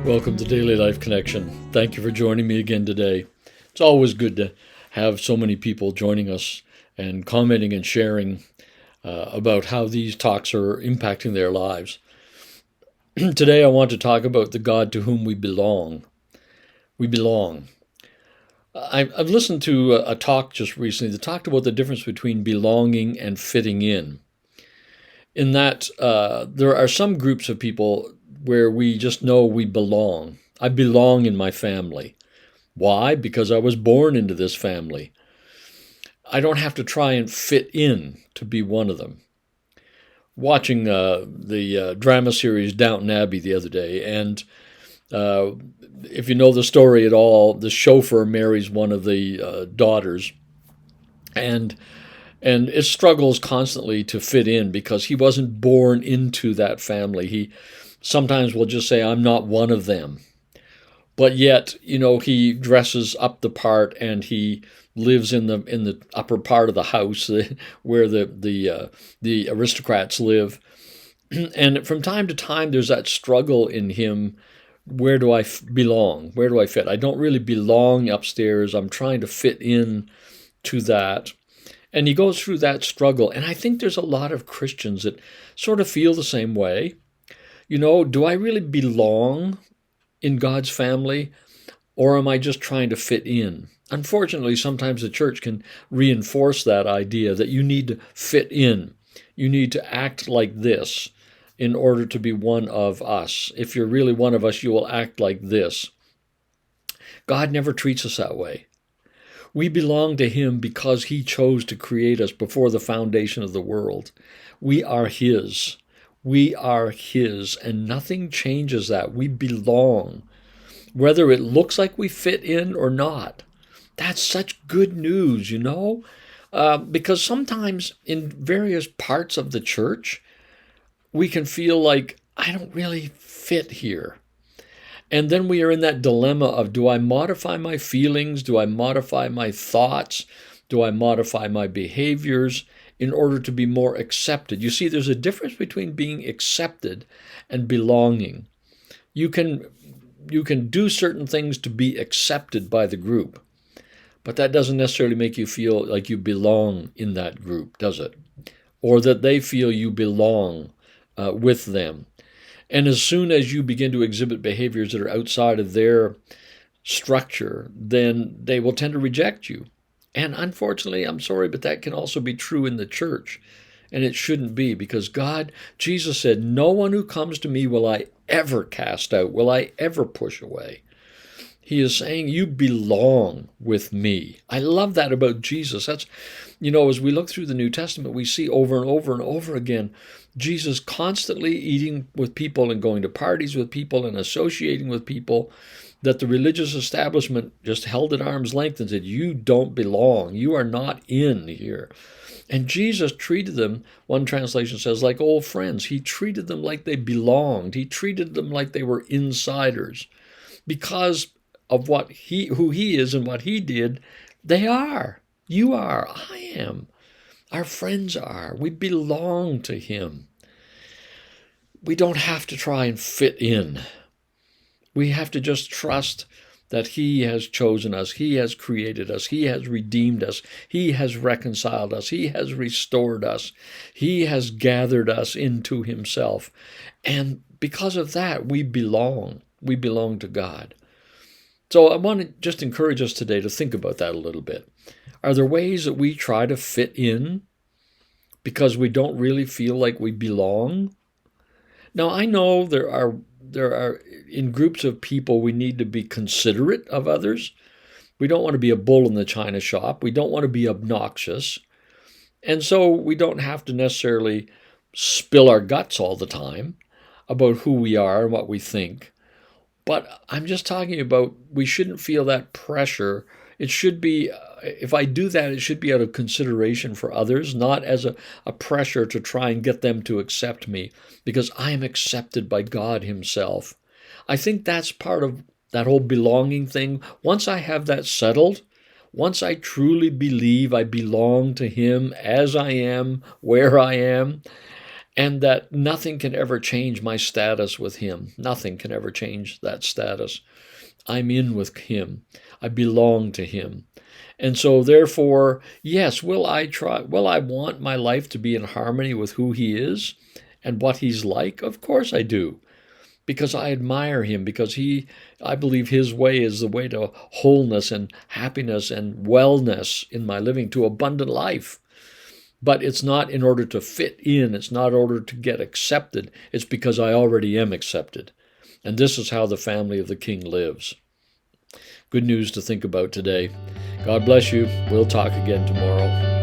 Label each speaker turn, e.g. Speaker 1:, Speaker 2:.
Speaker 1: Welcome to Daily Life Connection. Thank you for joining me again today. It's always good to have so many people joining us and commenting and sharing about how these talks are impacting their lives. Today I want to talk about the God to whom we belong. We belong. I've listened to a talk just recently that talked about the difference between belonging and fitting in that there are some groups of people where we just know we belong. I belong in my family. Why? Because I was born into this family. I don't have to try and fit in to be one of them. Watching the drama series Downton Abbey the other day, and if you know the story at all, the chauffeur marries one of the daughters, and it struggles constantly to fit in because he wasn't born into that family. He sometimes will just say, "I'm not one of them." But yet, he dresses up the part and he lives in the upper part of the house where the aristocrats live. And from time to time, there's that struggle in him. Where do I belong? Where do I fit? I don't really belong upstairs. I'm trying to fit in to that. And he goes through that struggle. And I think there's a lot of Christians that sort of feel the same way. Do I really belong in God's family, or am I just trying to fit in? Unfortunately, sometimes the church can reinforce that idea that you need to fit in. You need to act like this in order to be one of us. If you're really one of us, you will act like this. God never treats us that way. We belong to Him because He chose to create us before the foundation of the world. We are His. We are His, and nothing changes that. We belong, whether it looks like we fit in or not. That's such good news, because sometimes in various parts of the church, we can feel like, I don't really fit here. And then we are in that dilemma of, do I modify my feelings? Do I modify my thoughts? Do I modify my behaviors in order to be more accepted? You see, there's a difference between being accepted and belonging. You can do certain things to be accepted by the group, but that doesn't necessarily make you feel like you belong in that group, does it? Or that they feel you belong with them. And as soon as you begin to exhibit behaviors that are outside of their structure, then they will tend to reject you. And unfortunately, I'm sorry, but that can also be true in the church. And it shouldn't be, because Jesus said, "No one who comes to me will I ever cast out, will I ever push away." He is saying, you belong with me. I love that about Jesus. That's, as we look through the New Testament, we see over and over and over again, Jesus constantly eating with people and going to parties with people and associating with people that the religious establishment just held at arm's length and said, you don't belong. You are not in here. And Jesus treated them, one translation says, like old friends. He treated them like they belonged. He treated them like they were insiders. Because of who he is and what he did, they are. You are. I am. Our friends are. We belong to him. We don't have to try and fit in. We have to just trust that he has chosen us. He has created us. He has redeemed us. He has reconciled us. He has restored us. He has gathered us into himself. And because of that, we belong. We belong to God. So I want to just encourage us today to think about that a little bit. Are there ways that we try to fit in because we don't really feel like we belong? Now, I know there are in groups of people, we need to be considerate of others. We don't want to be a bull in the china shop. We don't want to be obnoxious. And so we don't have to necessarily spill our guts all the time about who we are and what we think. But I'm just talking about, we shouldn't feel that pressure. It should be, if I do that, it should be out of consideration for others, not as a pressure to try and get them to accept me, because I am accepted by God himself. I think that's part of that whole belonging thing. Once I have that settled, once I truly believe I belong to Him as I am, where I am, and that nothing can ever change my status with Him. Nothing can ever change that status. I'm in with Him. I belong to Him. And so therefore, yes, will I want my life to be in harmony with who He is and what He's like? Of course I do. Because I admire Him, because I believe His way is the way to wholeness and happiness and wellness in my living, to abundant life. But it's not in order to fit in. It's not in order to get accepted. It's because I already am accepted. And this is how the family of the King lives. Good news to think about today. God bless you. We'll talk again tomorrow.